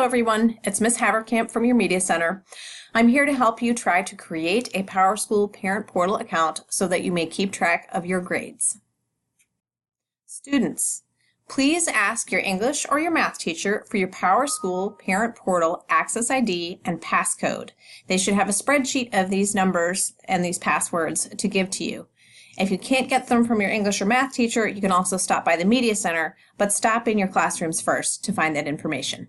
Hello everyone, it's Miss Haverkamp from your Media Center. I'm here to help you try to create a Powerschool Parent Portal account so that you may keep track of your grades. Students, please ask your English or your math teacher for your Powerschool Parent Portal Access ID and passcode. They should have a spreadsheet of these numbers and these passwords to give to you. If you can't get them from your English or math teacher, you can also stop by the Media Center, but stop in your classrooms first to find that information.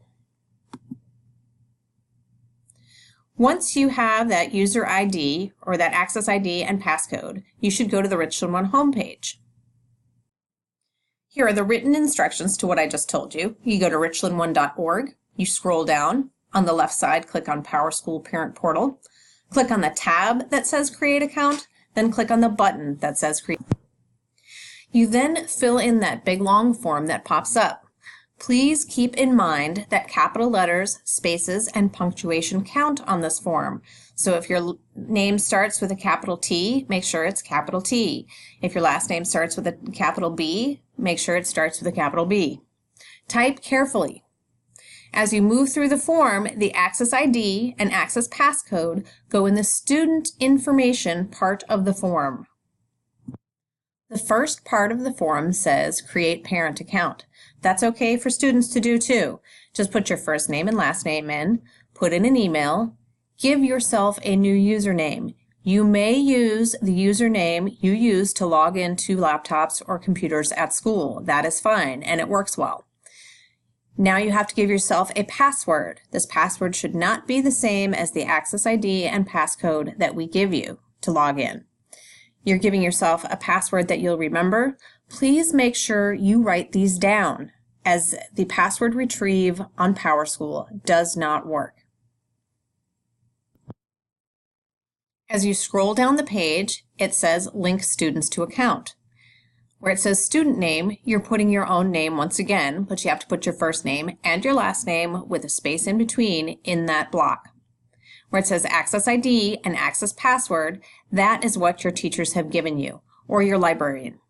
Once you have that user ID or that access ID and passcode, you should go to the Richland One homepage. Here are the written instructions to what I just told you. You go to richlandone.org, you scroll down, on the left side click on Powerschool Parent Portal, click on the tab that says Create Account, then click on the button that says Create. You then fill in that big long form that pops up. Please keep in mind that capital letters, spaces, and punctuation count on this form. So if your name starts with a capital T, make sure it's capital T. If your last name starts with a capital B, make sure it starts with a capital B. Type carefully. As you move through the form, the Access ID and Access Passcode go in the student information part of the form. The first part of the form says Create Parent Account. That's okay for students to do too. Just put your first name and last name in, put in an email, give yourself a new username. You may use the username you use to log into laptops or computers at school. That is fine, and it works well. Now you have to give yourself a password. This password should not be the same as the Access ID and passcode that we give you to log in. You're giving yourself a password that you'll remember. Please make sure you write these down, as the password retrieve on Powerschool does not work. As you scroll down the page, it says Link Students to Account. Where it says student name, you're putting your own name once again, but you have to put your first name and your last name with a space in between in that block. Where it says Access ID and Access Password, that is what your teachers have given you, or your librarian.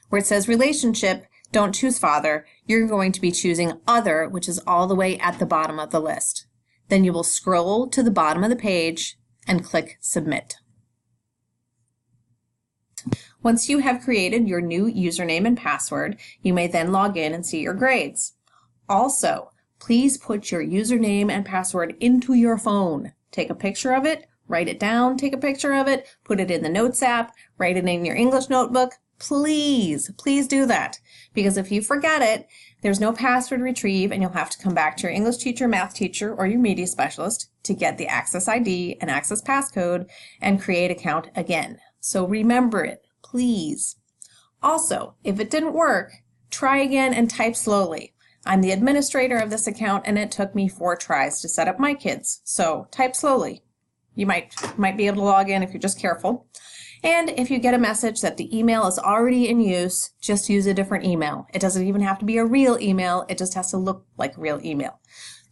Where it says Relationship, don't choose Father, you're going to be choosing Other, which is all the way at the bottom of the list. Then you will scroll to the bottom of the page and click Submit. Once you have created your new username and password, you may then log in and see your grades. Also, please put your username and password into your phone. Take a picture of it, write it down, take a picture of it, put it in the Notes app, write it in your English notebook. Please do that, because if you forget it, there's no password retrieve and you'll have to come back to your English teacher, math teacher, or your media specialist to get the Access ID and Access Passcode and create account again. So remember it. Please. Also, if it didn't work, try again and type slowly. I'm the administrator of this account and it took me 4 tries to set up my kids, so type slowly. You might be able to log in if you're just careful. And if you get a message that the email is already in use, just use a different email. It doesn't even have to be a real email, it just has to look like a real email.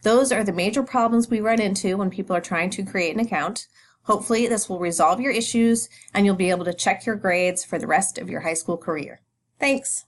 Those are the major problems we run into when people are trying to create an account. Hopefully this will resolve your issues and you'll be able to check your grades for the rest of your high school career. Thanks.